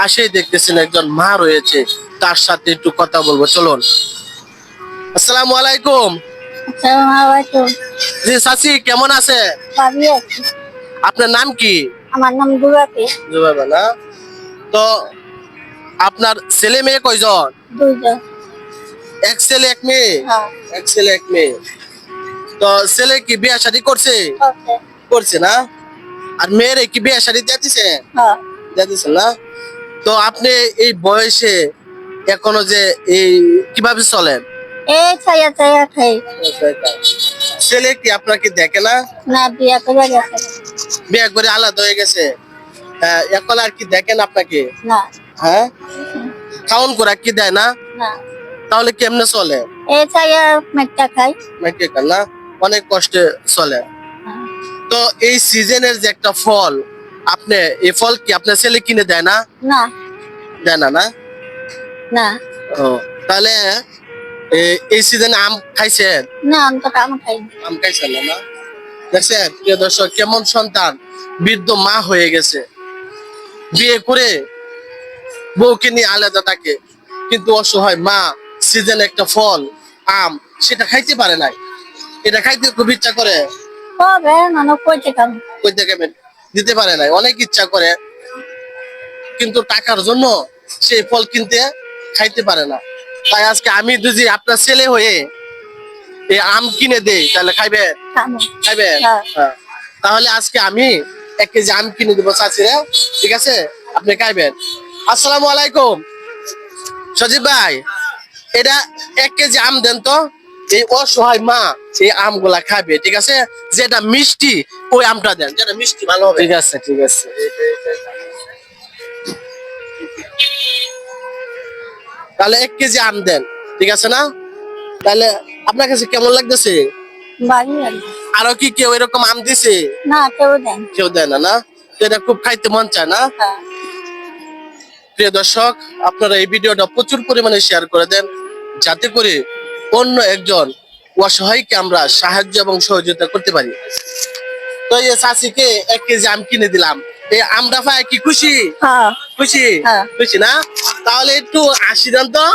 পাশেই দেখতেছেন একজন মা রয়েছে, তার সাথে একটু কথা বলবো, চলুন। আসসালামু আলাইকুম। আসসালামু জি চাচি, কেমন আছে? আলাইকুম। আপনার নাম কি? আমার নাম দুরাকে। জুবাইবা না? তো আপনার ছেলে মেয়ে কয়জন? দুইজন। এক ছেলে এক মেয়ে? হ্যাঁ। এক ছেলে এক মেয়ে। তো ছেলে কি বিয়ে শাদী করছে? ওকে। করছে না? আর মেয়ের কি বিয়ে শাদী দিয়ে দিছে? হ্যাঁ। দিয়ে দিছে না? তো আপনি এই বয়সে এখনো যে এই কিভাবে চলেন? এই ছায়া ছায়া খাই। ছেলে কি আপনাকে দেখে না? না, বিয়া করে গেছে। বিয়ে করে আলাদা হয়ে গেছে? এখন আর কি দেখেন আপনাকে? না। হ্যাঁ, খাওন করে কি দেয় না? না। তাহলে কেমনে চলে? এই ছায়া মেটটা খাই। মেটে না, অনেক কষ্টে চলে। হ্যাঁ। তো এই সিজনের যে একটা ফল, আপনি এই ফল কি আপনার ছেলে কিনে দেয় না? না। দেয় না না? না। ও, তাহলে এই সিজনে আম খাইছেন? না, অন্তত আমি খাই। আম খাইছেন না? দেখছেন প্রিয় দর্শক, কেমন সন্তান, বৃদ্ধ মা হয়ে গেছে, বিয়ে করে বউকে নিয়ে আলাদা থাকে, কিন্তু অসহায় মা সিজন একটা ফল আম সেটা খাইতে পারে নাই। এটা খাইতে খুব ইচ্ছা করে, কবে নানো কইতে কাম। কই থেকে দিতে পারে নাই, অনেক ইচ্ছা করে, কিন্তু টাকার জন্য সেই ফল কিনতে খাইতে পারে না। তাই আজকে আমি যদি আপনার ছেলে হয়ে এই আম কিনে দেই, তাহলে খাইবে? খামো। খাইবে? হ্যাঁ। হ্যাঁ। তাহলে আজকে আমি 1 কেজি আম কিনে দেবো চাচিরে, ঠিক আছে? আপনি খাইবেন। আসসালামু আলাইকুম সজীব ভাই, এটা 1 কেজি আম দেন তো, এই অসহায় মা এই আমগুলা খাবে, ঠিক আছে? যেটা মিষ্টি ওই আমটা দেন, যেটা মিষ্টি ভালো হবে। ঠিক আছে ঠিক আছে। তাহলে 1 কেজি আম দেন, ঠিক আছে না? তাহলে আপনার কাছে কেমন লাগতেছে? বাড়ি লাগে। আরো কি কেউ এরকম আম দিছে? না, কেউ দেন। কেউ দেয় না না? তো এটা খুব খাইতে মন চায় না? হ্যাঁ। প্রিয় দর্শক, আপনারা এই ভিডিওটা প্রচুর পরিমাণে শেয়ার করে দেন, যাতে করে অন্য একজন অসহায়কে আমরা সাহায্য এবং সহযোগিতা করতে পারি। তো এই চাচিকে 1 কেজি আম কিনে দিলাম, এই আমটা পায় কি খুশি? হ্যাঁ। খুশি? হ্যাঁ। খুশি না? তাহলে একটু 80 দেন তো।